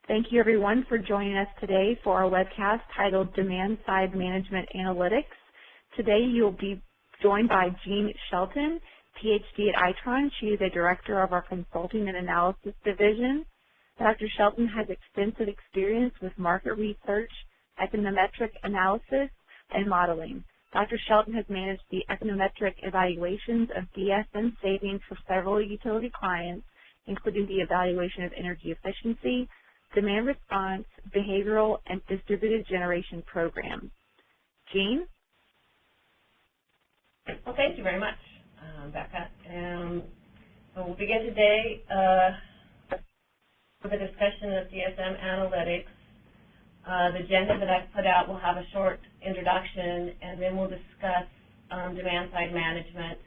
Thank you everyone for joining us today for our webcast titled Demand Side Management Analytics. Today you'll be joined by Jean Shelton, PhD at Itron. She is a director of our Consulting and Analysis Division. Dr. Shelton has extensive experience with market research, econometric analysis, and modeling. Dr. Shelton has managed the econometric evaluations of DSM savings for several utility clients, including the evaluation of energy efficiency, demand response, behavioral, and distributed generation programs. Jean? Well, thank you very much, Becca. So we'll begin today with a discussion of DSM Analytics. The agenda that I've put out will have a short introduction, and then we'll discuss demand-side management.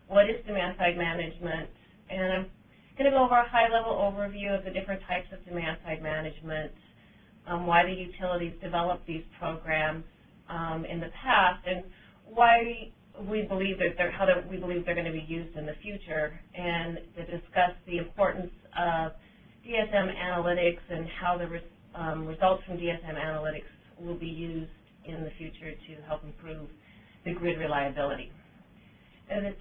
What is demand-side management? And I'm going to go over a high-level overview of the different types of demand-side management, why the utilities developed these programs in the past, and why we believe that we believe they're going to be used in the future, and to discuss the importance of DSM Analytics and how the results from DSM Analytics will be used in the future to help improve the grid reliability. And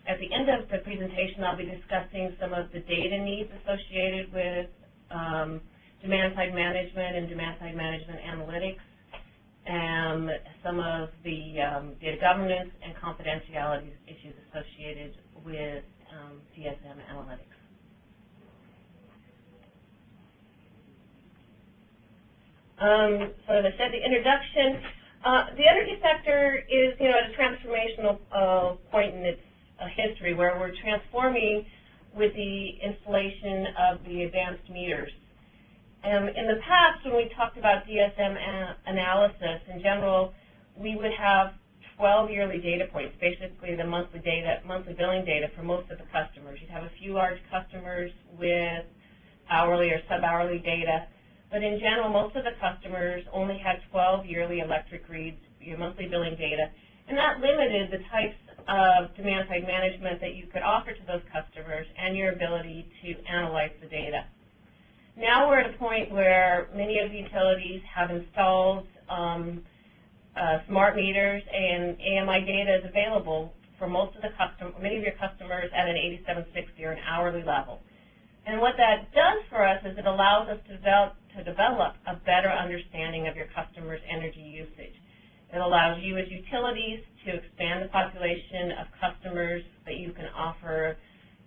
at the end of the presentation, I'll be discussing some of the data needs associated with demand-side management and demand-side management analytics, and some of the data governance and confidentiality issues associated with DSM Analytics. So as I said, the introduction, the energy sector is, at a transformational point in its history where we're transforming with the installation of the advanced meters. In the past, when we talked about DSM analysis, in general, we would have 12 yearly data points, basically the monthly billing data for most of the customers. You'd have a few large customers with hourly or sub-hourly data, but in general, most of the customers only had 12 yearly electric reads, your monthly billing data, and that limited the types of demand-side management that you could offer to those customers and your ability to analyze the data. Now we're at a point where many of the utilities have installed smart meters, and AMI data is available for many of your customers at an 8760 or an hourly level. And what that does for us is it allows us to develop a better understanding of your customers' energy usage. It allows you as utilities to expand the population of customers that you can offer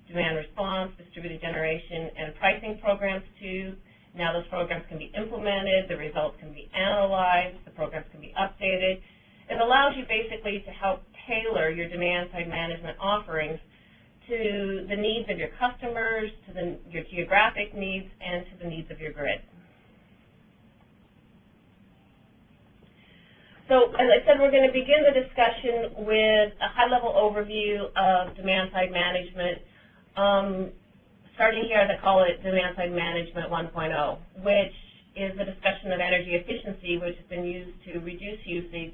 demand response, distributed generation, and pricing programs to. Now those programs can be implemented, the results can be analyzed, the programs can be updated. It allows you basically to help tailor your demand-side management offerings to the needs of your customers, to your geographic needs, and to the needs of your grid. So, as I said, we're going to begin the discussion with a high-level overview of demand-side management. Starting here, they call it Demand-Side Management 1.0, which is the discussion of energy efficiency, which has been used to reduce usage.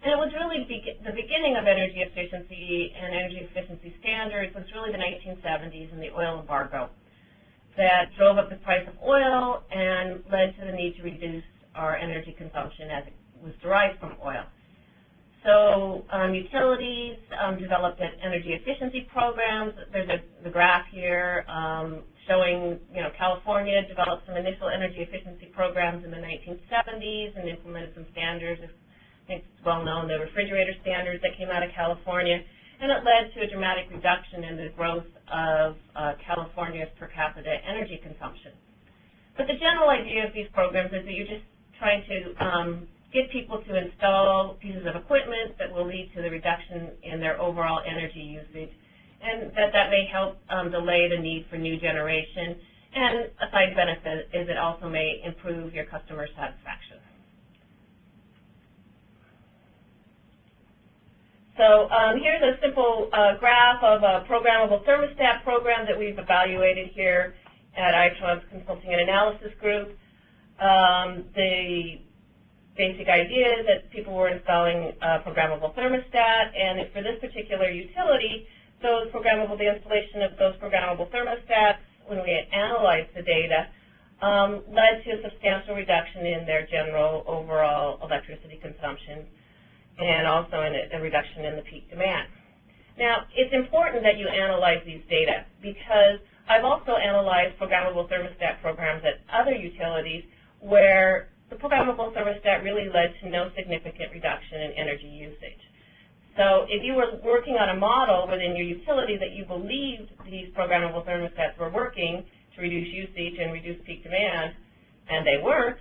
And it was really the beginning of energy efficiency and energy efficiency standards was really the 1970s and the oil embargo that drove up the price of oil and led to the need to reduce our energy consumption as it was derived from oil. So utilities developed energy efficiency programs. There's the graph here showing, California developed some initial energy efficiency programs in the 1970s and implemented some standards. I think it's well known, the refrigerator standards that came out of California, and it led to a dramatic reduction in the growth of California's per capita energy consumption. But the general idea of these programs is that you're just trying to get people to install pieces of equipment that will lead to the reduction in their overall energy usage, and that may help delay the need for new generation. And a side benefit is it also may improve your customer satisfaction. So here's a simple graph of a programmable thermostat program that we've evaluated here at Itron's Consulting and Analysis Group. The basic idea is that people were installing a programmable thermostat, and for this particular utility, the installation of those programmable thermostats, when we analyzed the data, led to a substantial reduction in their general overall electricity consumption and also in a reduction in the peak demand. Now, it's important that you analyze these data because I've also analyzed programmable thermostat programs at other utilities where the programmable thermostat really led to no significant reduction in energy usage. So if you were working on a model within your utility that you believed these programmable thermostats were working to reduce usage and reduce peak demand, and they weren't,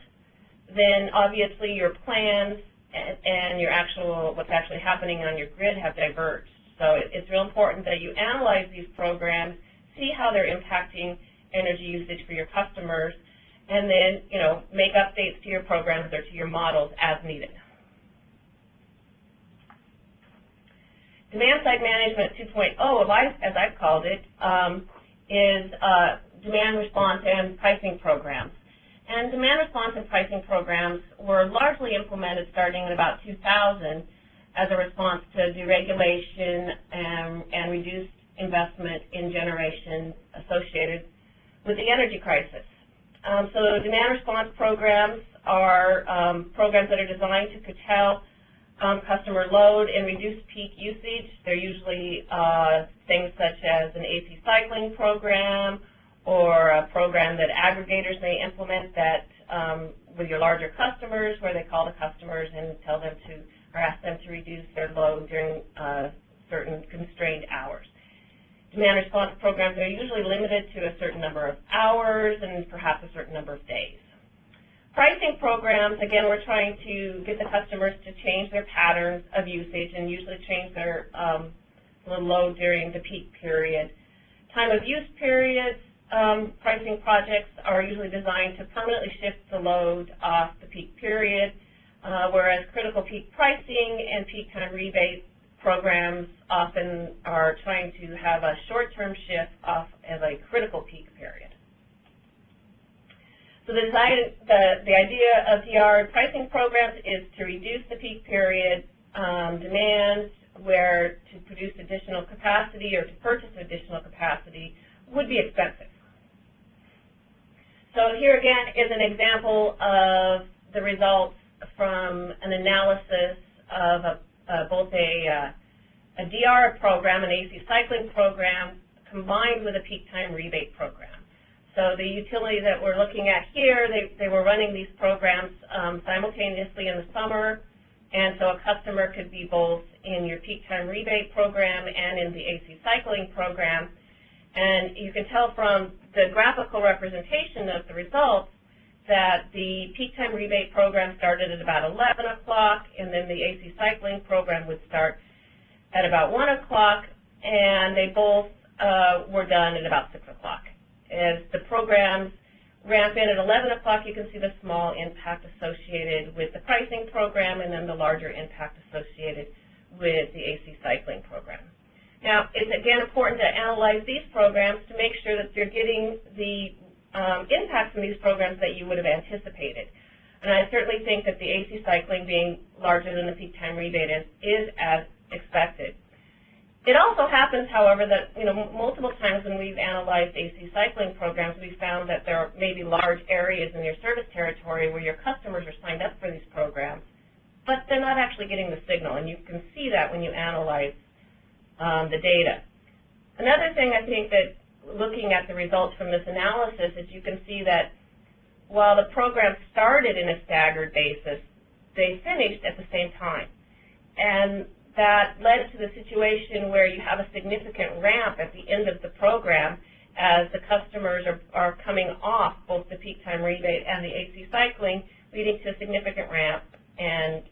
then obviously your plans and your what's actually happening on your grid have diverged. So it's real important that you analyze these programs, see how they're impacting energy usage for your customers, and then, make updates to your programs or to your models as needed. Demand-side management 2.0, as I've called it, is demand response and pricing programs. And demand response and pricing programs were largely implemented starting in about 2000 as a response to deregulation and reduced investment in generation associated with the energy crisis. So demand response programs are programs that are designed to curtail customer load and reduce peak usage. They're usually things such as an AC cycling program or a program that aggregators may implement that with your larger customers, where they call the customers and tell them to, or ask them to reduce their load during certain constrained hours. Demand response programs are usually limited to a certain number of hours and perhaps a certain number of days. Pricing programs, again, we're trying to get the customers to change their patterns of usage and usually change their load during the peak period. Time of use periods, pricing projects are usually designed to permanently shift the load off the peak period, whereas critical peak pricing and peak time rebate programs often are trying to have a short-term shift off of a critical peak period. So the idea of DR pricing programs is to reduce the peak period demand, where to produce additional capacity or to purchase additional capacity would be expensive. So here again is an example of the results from an analysis of both a DR program, an AC cycling program, combined with a peak time rebate program. So the utility that we're looking at here, they were running these programs simultaneously in the summer, and so a customer could be both in your peak time rebate program and in the AC cycling program. And you can tell from the graphical representation of the results that the peak time rebate program started at about 11 o'clock, and then the AC cycling program would start at about 1 o'clock, and they both were done at about 6 o'clock. As the programs ramp in at 11 o'clock, you can see the small impact associated with the pricing program and then the larger impact associated with the AC cycling program. Now, it's again important to analyze these programs to make sure that you're getting the impacts from these programs that you would have anticipated. And I certainly think that the AC cycling being larger than the peak time rebate is as expected. It also happens, however, that multiple times when we've analyzed AC cycling programs, we've found that there may be large areas in your service territory where your customers are signed up for these programs, but they're not actually getting the signal, and you can see that when you analyze the data. Another thing I think that looking at the results from this analysis is you can see that while the program started in a staggered basis, they finished at the same time. And that led to the situation where you have a significant ramp at the end of the program as the customers are coming off both the peak time rebate and the AC cycling, leading to a significant ramp and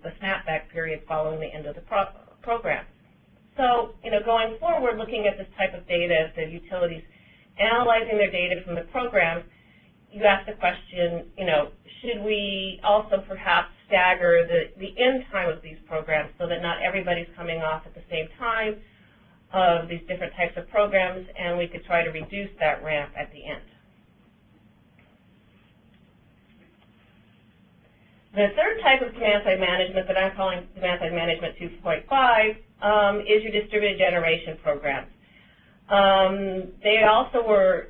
the snapback period following the end of the program. So, going forward, looking at this type of data, the utilities analyzing their data from the programs, you ask the question, should we also perhaps stagger the end time of these programs so that not everybody's coming off at the same time of these different types of programs, and we could try to reduce that ramp at the end. The third type of demand-side management that I'm calling demand-side management 2.5 is your distributed generation programs. They also were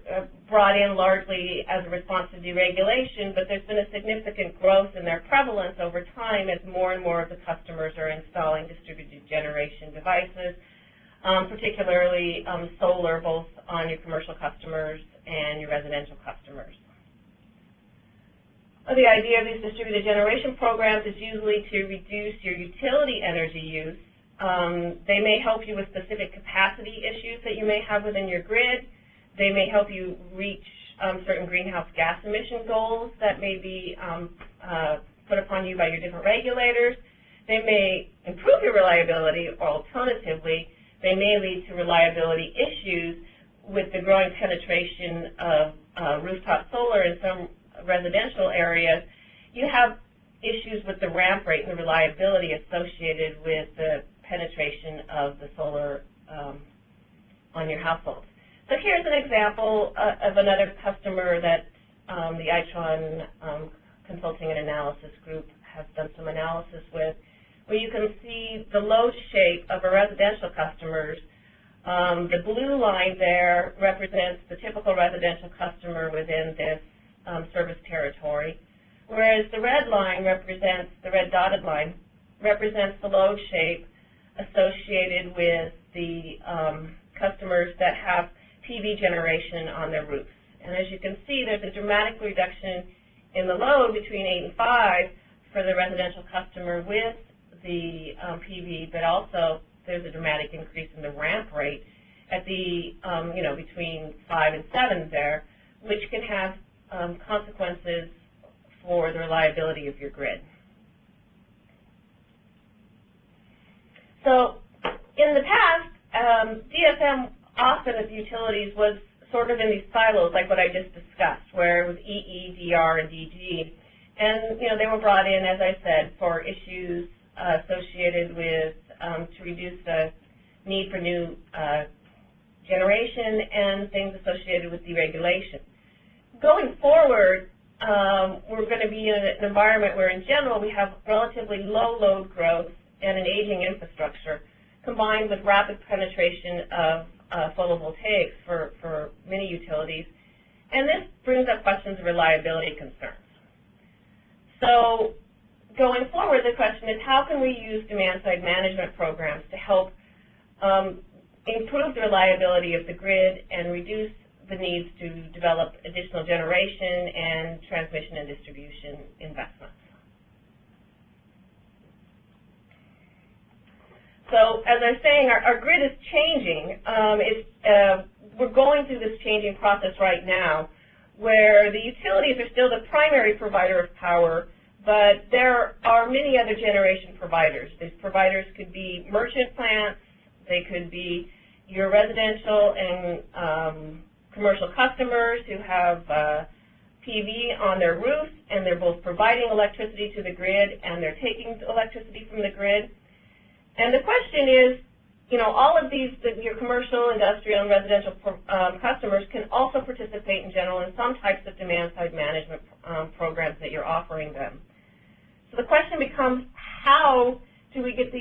brought in largely as a response to deregulation, but there's been a significant growth in their prevalence over time as more and more of the customers are installing distributed generation devices, particularly solar, both on your commercial customers and your residential customers. The idea of these distributed generation programs is usually to reduce your utility energy use. They may help you with specific capacity issues that you may have within your grid. They may help you reach certain greenhouse gas emission goals that may be put upon you by your different regulators. They may improve your reliability, or alternatively, they may lead to reliability issues with the growing penetration of rooftop solar in some residential areas. You have issues with the ramp rate and the reliability associated with the penetration of the solar on your household. So here's an example of another customer that the Itron Consulting and Analysis Group has done some analysis with, where you can see the load shape of a residential customers. The blue line there represents the typical residential customer within this service territory, whereas the red line represents, the red dotted line, represents the load shape associated with the customers that have PV generation on their roofs. And as you can see, there's a dramatic reduction in the load between 8 and 5 for the residential customer with the PV, but also there's a dramatic increase in the ramp rate at the, between 5 and 7 there, which can have consequences for the reliability of your grid. So in the past, DSM often of utilities was sort of in these silos, like what I just discussed, where it was EE, DR, and DG. And, they were brought in, as I said, for issues associated with, to reduce the need for new generation and things associated with deregulation. Going forward, we're going to be in an environment where, in general, we have relatively low load growth and an aging infrastructure, combined with rapid penetration of photovoltaics for many utilities. And this brings up questions of reliability concerns. So going forward, the question is, how can we use demand-side management programs to help improve the reliability of the grid and reduce the needs to develop additional generation and transmission and distribution investments? So as I was saying, our grid is changing. We're going through this changing process right now, where the utilities are still the primary provider of power, but there are many other generation providers. These providers could be merchant plants, they could be your residential and commercial customers who have PV on their roofs, and they're both providing electricity to the grid and they're taking electricity from the grid. And the question is, all of these, your commercial, industrial, and residential customers can also participate in general in some types of demand-side management programs that you're offering them. So the question becomes, how do we get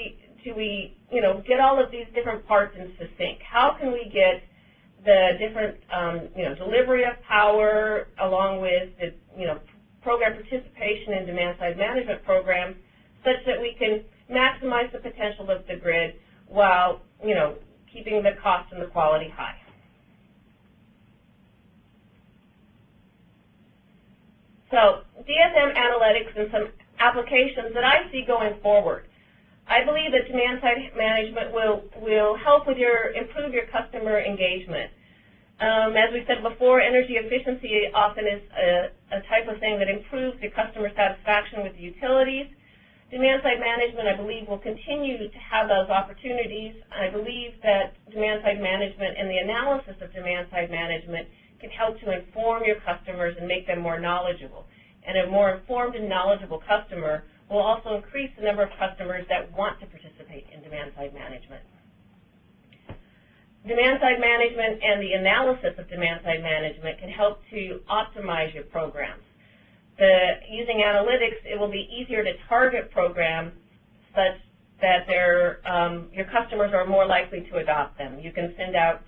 get all of these different parts into sync? How can we get the different, delivery of power along with the, program participation in demand-side management programs such that we can maximize the potential of the grid while, keeping the cost and the quality high? So DSM analytics and some applications that I see going forward. I believe that demand-side management will help with improve your customer engagement. As we said before, energy efficiency often is a type of thing that improves your customer satisfaction with the utilities. Demand-side management, I believe, will continue to have those opportunities. I believe that demand-side management and the analysis of demand-side management can help to inform your customers and make them more knowledgeable. And a more informed and knowledgeable customer will also increase the number of customers that want to participate in demand-side management. Demand-side management and the analysis of demand-side management can help to optimize your programs. Using analytics, it will be easier to target programs such that your customers are more likely to adopt them. You can send out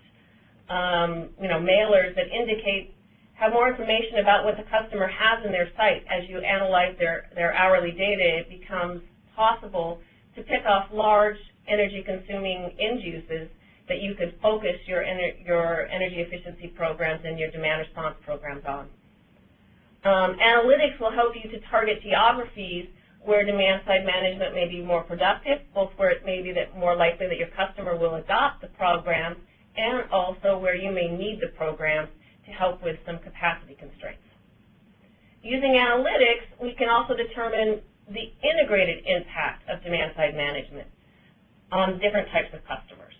mailers that indicate have more information about what the customer has in their site. As you analyze their hourly data, it becomes possible to pick off large energy-consuming end uses that you could focus your energy efficiency programs and your demand response programs on. Analytics will help you to target geographies where demand-side management may be more productive, both where it may be more likely that your customer will adopt the program, and also where you may need the program to help with some capacity constraints. Using analytics, we can also determine the integrated impact of demand-side management on different types of customers.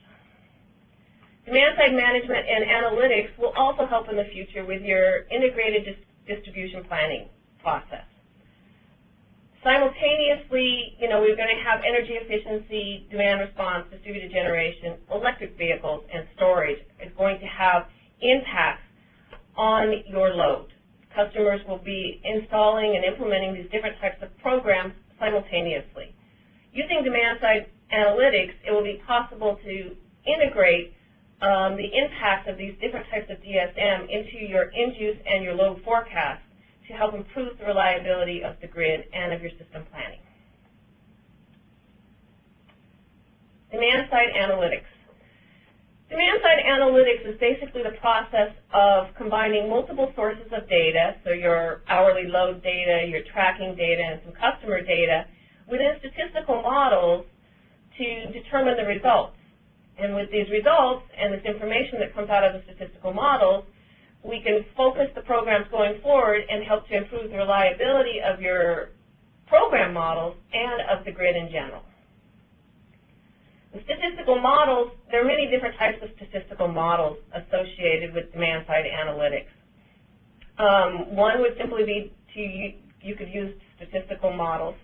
Demand-side management and analytics will also help in the future with your integrated distribution planning process. Simultaneously, we're going to have energy efficiency, demand response, distributed generation, electric vehicles, and storage is going to have impacts on your load. Customers will be installing and implementing these different types of programs simultaneously. Using demand-side analytics, it will be possible to integrate the impacts of these different types of DSM into your end use and your load forecast to help improve the reliability of the grid and of your system planning. Demand-side analytics. Demand-side analytics is basically the process of combining multiple sources of data, so your hourly load data, your tracking data, and some customer data, within statistical models to determine the results. And with these results and this information that comes out of the statistical models, we can focus the programs going forward and help to improve the reliability of your program models and of the grid in general. The statistical models, there are many different types of statistical models associated with demand-side analytics. One would simply be you could use statistical models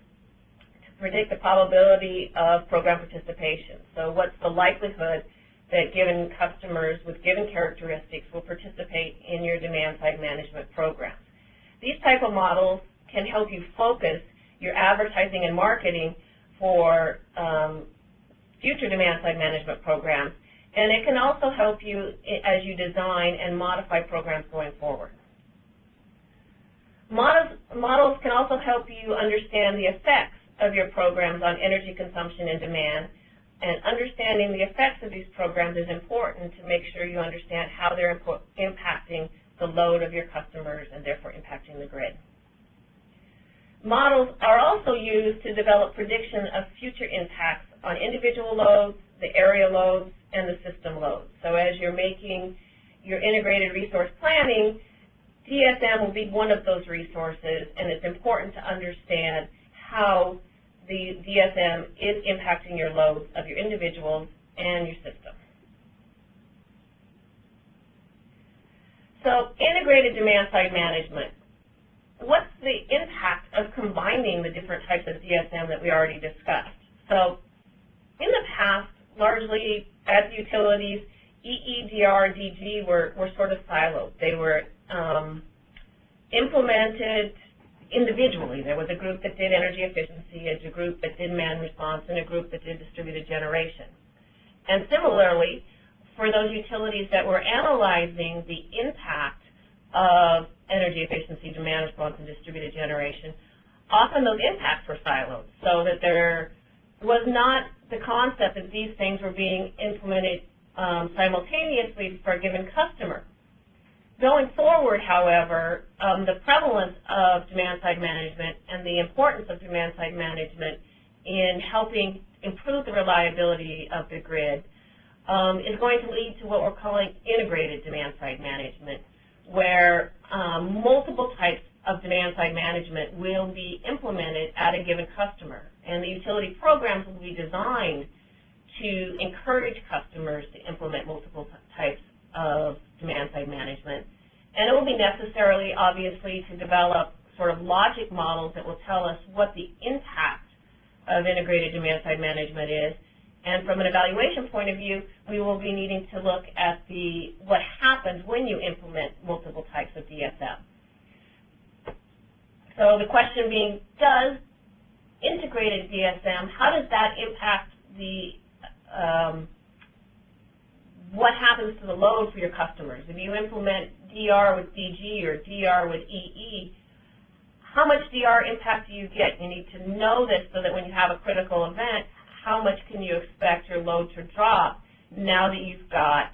to predict the probability of program participation. So what's the likelihood that given customers with given characteristics will participate in your demand-side management programs. These type of models can help you focus your advertising and marketing for future demand-side management programs, and it can also help you as you design and modify programs going forward. Models can also help you understand the effects of your programs on energy consumption and demand, and understanding the effects of these programs is important to make sure you understand how they're impacting the load of your customers and therefore impacting the grid. Models are also used to develop prediction of future impacts on individual loads, the area loads, and the system loads. So as you're making your integrated resource planning, DSM will be one of those resources, and it's important to understand how the DSM is impacting your loads of your individuals and your system. So integrated demand-side management. What's the impact of combining the different types of DSM that we already discussed? So in the past, largely at utilities, EE, DR, DG were sort of siloed. They were implemented individually. There was a group that did energy efficiency, a group that did demand response, and a group that did distributed generation. And similarly, for those utilities that were analyzing the impact of energy efficiency, demand response, and distributed generation, often those impacts were siloed, so that there was not the concept that these things were being implemented simultaneously for a given customer. Going forward, however, the prevalence of demand-side management and the importance of demand-side management in helping improve the reliability of the grid is going to lead to what we're calling integrated demand-side management, where multiple types of demand-side management will be implemented at a given customer. And the utility programs will be designed to encourage customers to implement multiple types of demand-side management. And it will be necessarily, obviously, to develop sort of logic models that will tell us what the impact of integrated demand-side management is. And from an evaluation point of view, we will be needing to look at what happens when you implement multiple types of DSM. So the question being, does integrated DSM, how does that impact what happens to the load for your customers? If you implement DR with DG or DR with EE, how much DR impact do you get? You need to know this so that when you have a critical event, how much can you expect your load to drop now that you've got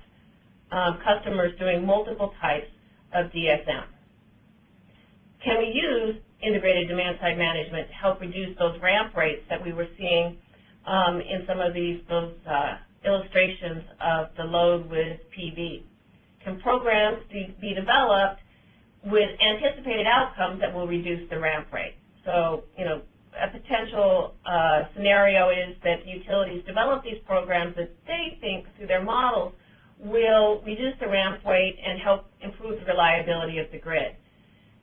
customers doing multiple types of DSM? Can we use integrated demand-side management to help reduce those ramp rates that we were seeing in some of those illustrations of the load with PV? Can programs be developed with anticipated outcomes that will reduce the ramp rate? So, a potential scenario is that utilities develop these programs that they think through their models will reduce the ramp rate and help improve the reliability of the grid.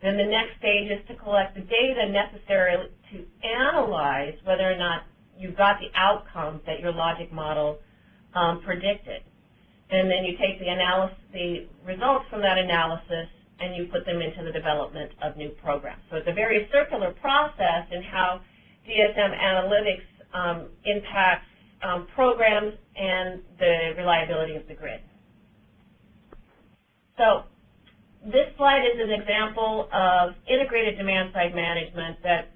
Then the next stage is to collect the data necessary to analyze whether or not you've got the outcomes that your logic model predicted. And then you take the results from that analysis and you put them into the development of new programs. So it's a very circular process in how DSM analytics impacts programs and the reliability of the grid. So this slide is an example of integrated demand-side management that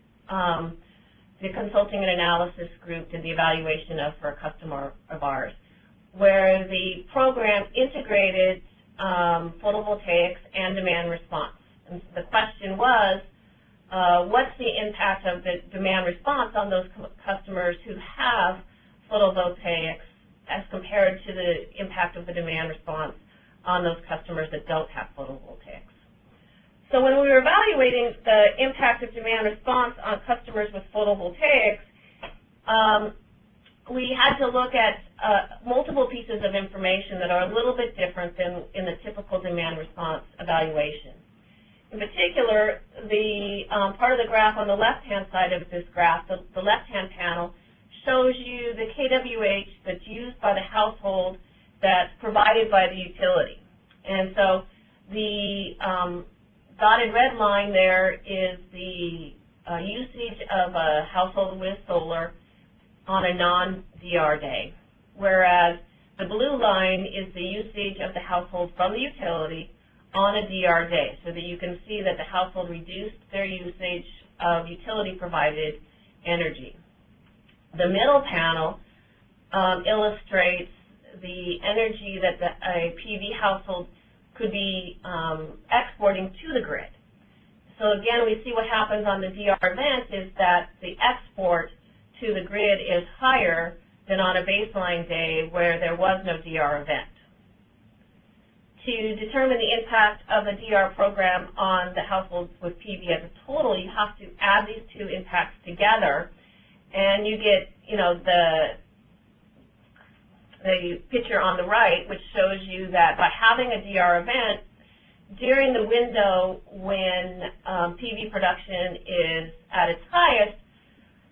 the consulting and analysis group did the evaluation of for a customer of ours, where the program integrated photovoltaics and demand response. And the question was, what's the impact of the demand response on those customers who have photovoltaics as compared to the impact of the demand response on those customers that don't have photovoltaics? So when we were evaluating the impact of demand response on customers with photovoltaics, we had to look at multiple pieces of information that are a little bit different than in the typical demand response evaluation. In particular, the part of the graph on the left-hand side of this graph, the left-hand panel, shows you the kWh that's used by the household that's provided by the utility. And so the dotted red line there is the usage of a household with solar on a non-DR day, whereas the blue line is the usage of the household from the utility on a DR day, so that you can see that the household reduced their usage of utility-provided energy. The middle panel illustrates the energy that a PV household could be exporting to the grid. So again, we see what happens on the DR event is that the export to the grid is higher than on a baseline day where there was no DR event. To determine the impact of a DR program on the households with PV as a total, you have to add these two impacts together, and you get, the picture on the right, which shows you that by having a DR event during the window when PV production is at its highest,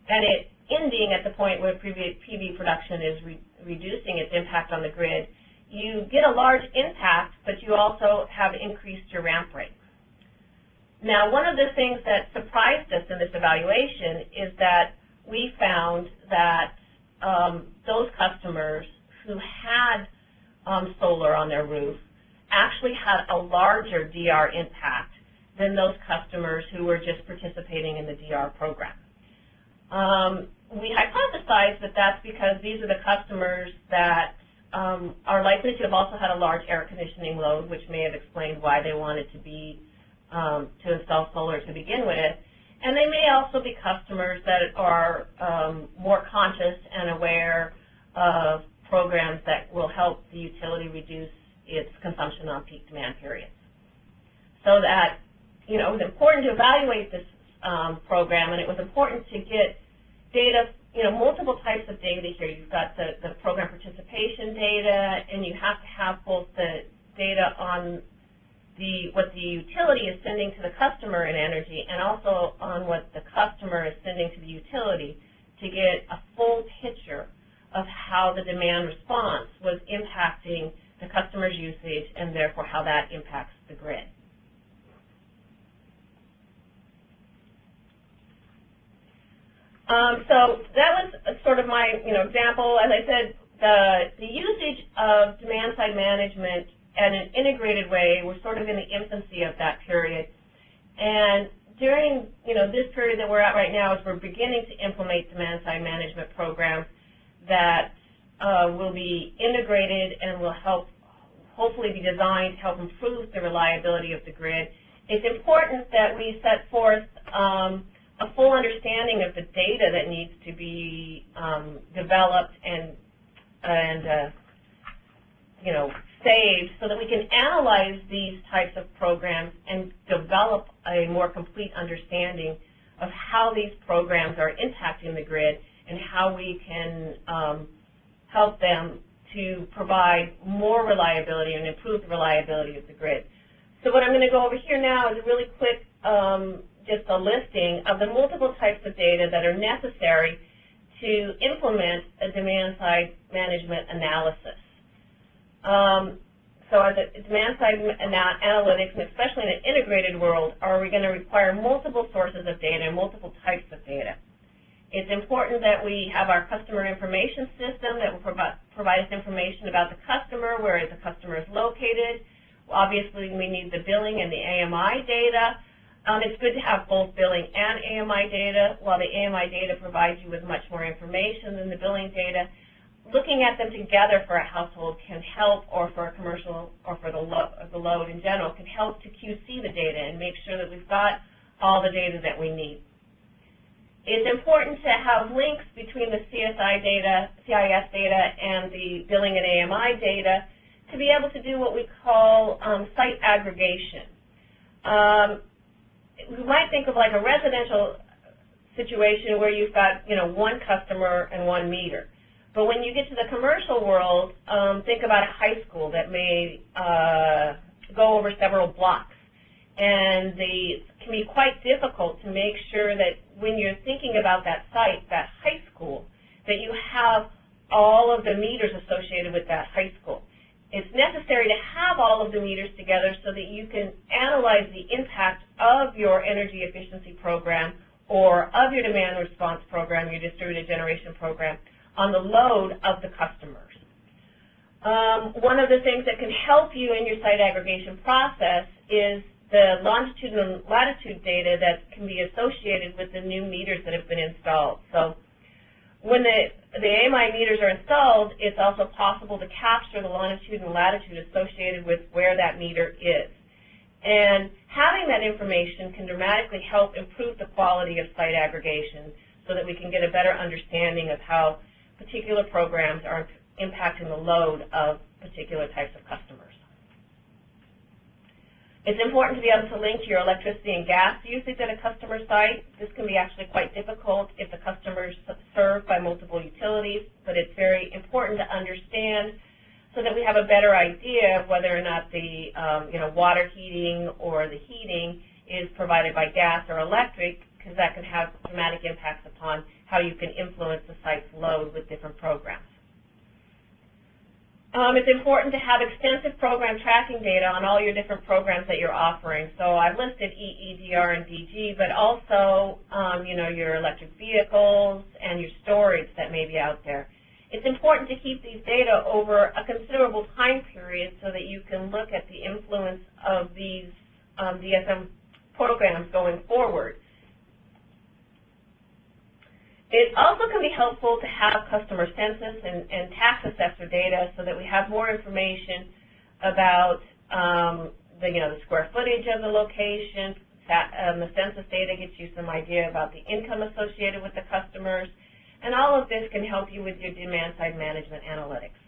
and it ending at the point where PV production is reducing its impact on the grid, you get a large impact, but you also have increased your ramp rate. Now, one of the things that surprised us in this evaluation is that we found that those customers who had solar on their roof actually had a larger DR impact than those customers who were just participating in the DR program. We hypothesized that that's because these are the customers that are likely to have also had a large air conditioning load, which may have explained why they wanted to be to install solar to begin with. And they may also be customers that are more conscious and aware of programs that will help the utility reduce its consumption on peak demand periods. So that, it was important to evaluate this program, and it was important to get data, multiple types of data here. You've got the program participation data, and you have to have both the data on what the utility is sending to the customer in energy, and also on what the customer is sending to the utility to get a full picture of how the demand response was impacting the customer's usage, and therefore how that impacts the grid. So that was sort of my example. As I said, the usage of demand-side management in an integrated way. We're sort of in the infancy of that period. And during this period that we're at right now, as we're beginning to implement demand-side management programs that will be integrated and will hopefully be designed to help improve the reliability of the grid, it's important that we set forth a full understanding of the data that needs to be developed and saved so that we can analyze these types of programs and develop a more complete understanding of how these programs are impacting the grid and how we can help them to provide more reliability and improve the reliability of the grid. So what I'm going to go over here now is a really quick just a listing of the multiple types of data that are necessary to implement a demand-side management analysis. So as a demand-side analytics, and especially in an integrated world, are we going to require multiple sources of data and multiple types of data? It's important that we have our customer information system that will provide us information about the customer, where the customer is located. Obviously, we need the billing and the AMI data. It's good to have both billing and AMI data. While the AMI data provides you with much more information than the billing data, looking at them together for a household can help, or for a commercial, or for the load in general, can help to QC the data and make sure that we've got all the data that we need. It's important to have links between the CIS data and the billing and AMI data to be able to do what we call site aggregation. We might think of like a residential situation where you've got one customer and one meter. But when you get to the commercial world, think about a high school that may go over several blocks. And it can be quite difficult to make sure that when you're thinking about that site, that high school, that you have all of the meters associated with that high school. It's necessary to have all of the meters together so that you can analyze the impact of your energy efficiency program or of your demand response program, your distributed generation program, on the load of the customers. One of the things that can help you in your site aggregation process is the longitude and latitude data that can be associated with the new meters that have been installed. So when the AMI meters are installed, it's also possible to capture the longitude and latitude associated with where that meter is. And having that information can dramatically help improve the quality of site aggregation so that we can get a better understanding of how particular programs are impacting the load of particular types of customers. It's important to be able to link your electricity and gas usage at a customer site. This can be actually quite difficult if the customer is served by multiple utilities, but it's very important to understand so that we have a better idea of whether or not the water heating or the heating is provided by gas or electric, because that can have dramatic impacts upon how you can influence the site's load with different programs. It's important to have extensive program tracking data on all your different programs that you're offering. So I've listed EE, DR, and DG, but also your electric vehicles and your storage that may be out there. It's important to keep these data over a considerable time period so that you can look at the influence of these DSM programs going forward. It also can be helpful to have customer census and tax assessor data so that we have more information about the square footage of the location. The census data gets you some idea about the income associated with the customers, and all of this can help you with your demand-side management analytics.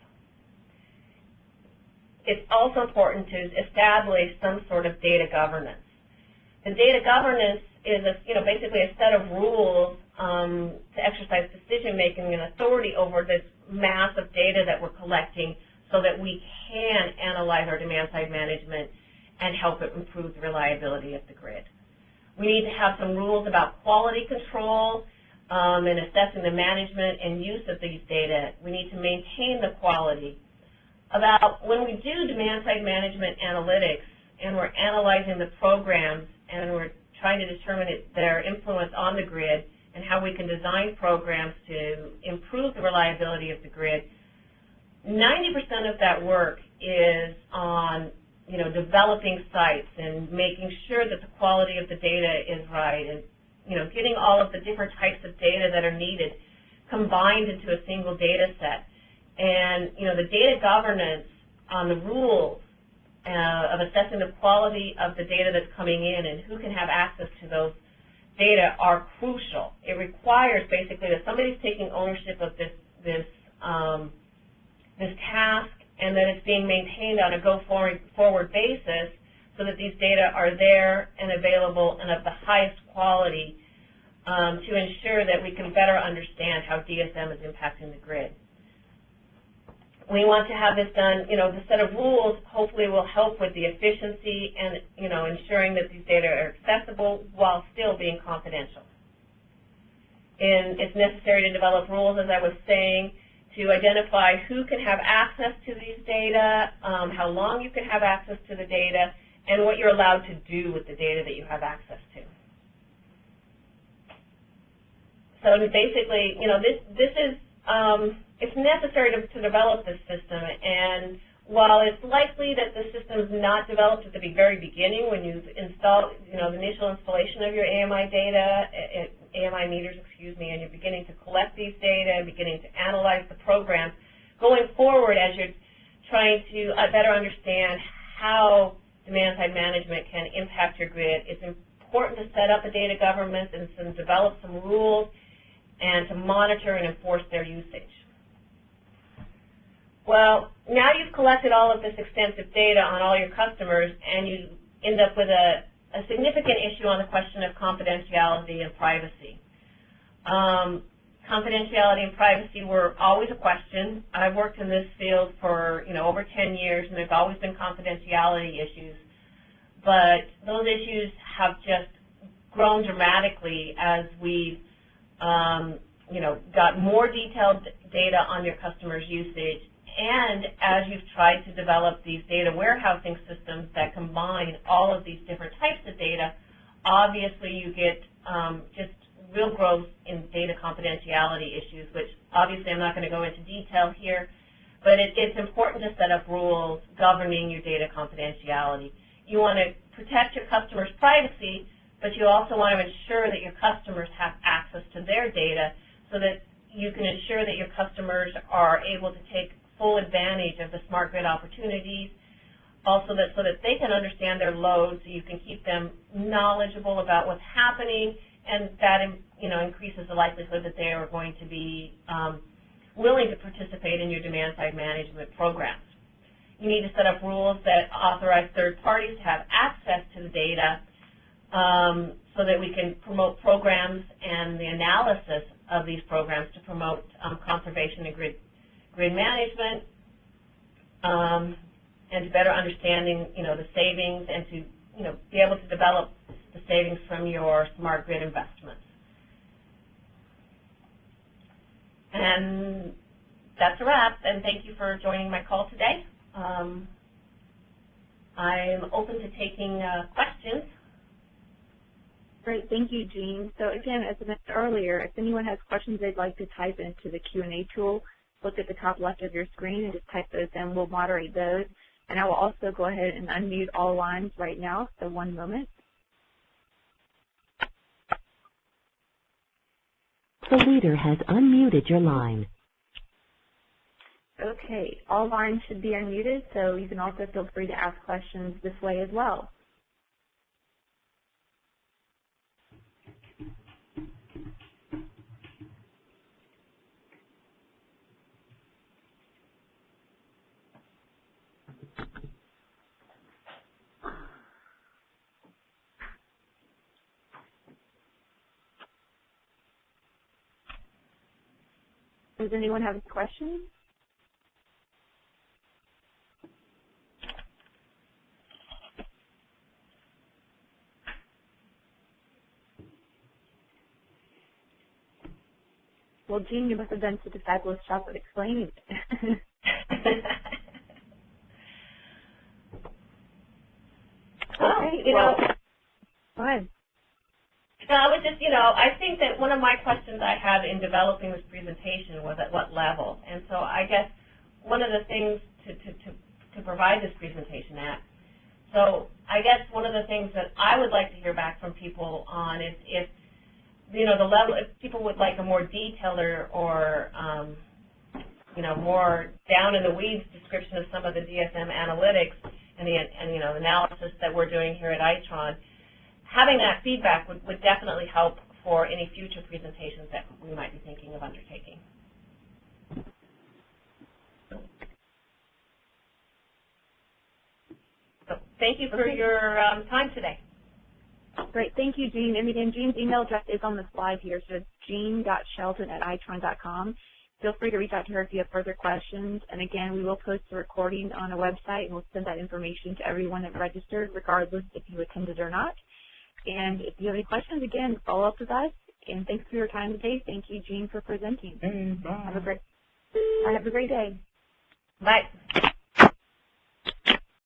It's also important to establish some sort of data governance. The data governance is basically a set of rules to exercise decision-making and authority over this mass of data that we're collecting so that we can analyze our demand-side management and help it improve the reliability of the grid. We need to have some rules about quality control and assessing the management and use of these data. We need to maintain the quality. When we do demand-side management analytics and we're analyzing the programs and we're trying to determine their influence on the grid and how we can design programs to improve the reliability of the grid, 90% of that work is on, developing sites and making sure that the quality of the data is right, and, getting all of the different types of data that are needed combined into a single data set. And, the data governance on the rules of assessing the quality of the data that's coming in and who can have access to those data are crucial. It requires basically that somebody's taking ownership of this task, and that it's being maintained on a go-forward basis so that these data are there and available and of the highest quality to ensure that we can better understand how DSM is impacting the grid. We want to have this done, the set of rules hopefully will help with the efficiency and, ensuring that these data are accessible while still being confidential. And it's necessary to develop rules, as I was saying, to identify who can have access to these data, how long you can have access to the data, and what you're allowed to do with the data that you have access to. So basically, this is, it's necessary to develop this system, and while it's likely that the system is not developed at the very beginning when you install, the initial installation of your AMI data, AMI meters, and you're beginning to collect these data and beginning to analyze the program, going forward as you're trying to better understand how demand-side management can impact your grid, it's important to set up a data governance and develop some rules and to monitor and enforce their usage. Well, now you've collected all of this extensive data on all your customers, and you end up with a significant issue on the question of confidentiality and privacy. Confidentiality and privacy were always a question. I've worked in this field for over 10 years, and there's always been confidentiality issues. But those issues have just grown dramatically as we've got more detailed data on your customers' usage, and as you've tried to develop these data warehousing systems that combine all of these different types of data, obviously you get just real growth in data confidentiality issues, which obviously I'm not going to go into detail here, but it's important to set up rules governing your data confidentiality. You want to protect your customers' privacy, but you also want to ensure that your customers have access to their data so that you can ensure that your customers are able to take full advantage of the smart grid opportunities, also so that they can understand their loads, so you can keep them knowledgeable about what's happening, and that increases the likelihood that they are going to be willing to participate in your demand-side management programs. You need to set up rules that authorize third parties to have access to the data so that we can promote programs and the analysis of these programs to promote conservation and grid management, and to better understanding, the savings, and to, be able to develop the savings from your smart grid investments. And that's a wrap, and thank you for joining my call today. I'm open to taking questions. Great, thank you, Jean. So again, as I mentioned earlier, if anyone has questions they'd like to type into the Q&A tool, look at the top left of your screen and just type those in. We'll moderate those. And I will also go ahead and unmute all lines right now, so one moment. The leader has unmuted your line. Okay, all lines should be unmuted, so you can also feel free to ask questions this way as well. Does anyone have any questions? Well, Jean, you must have done such a fabulous job of explaining it. Okay, go ahead. I was just, I think that one of my questions I had in developing this presentation was at what level. And so I guess one of the things to provide this presentation at. So I guess one of the things that I would like to hear back from people on is if, you know, the level, if people would like a more detailed or you know, more down in the weeds description of some of the DSM analytics and you know, analysis that we're doing here at Itron, having that feedback would definitely help for any future presentations that we might be thinking of undertaking. So thank you for your time today. Great. Thank you, Jean. And again, Jean's email address is on the slide here, so it's jean.shelton@itron.com. Feel free to reach out to her if you have further questions. And again, we will post the recording on a website, and we'll send that information to everyone that registered, regardless if you attended or not. And if you have any questions, again, follow up with us. And thanks for your time today. Thank you, Jean, for presenting. Bye. Have a great day. Bye.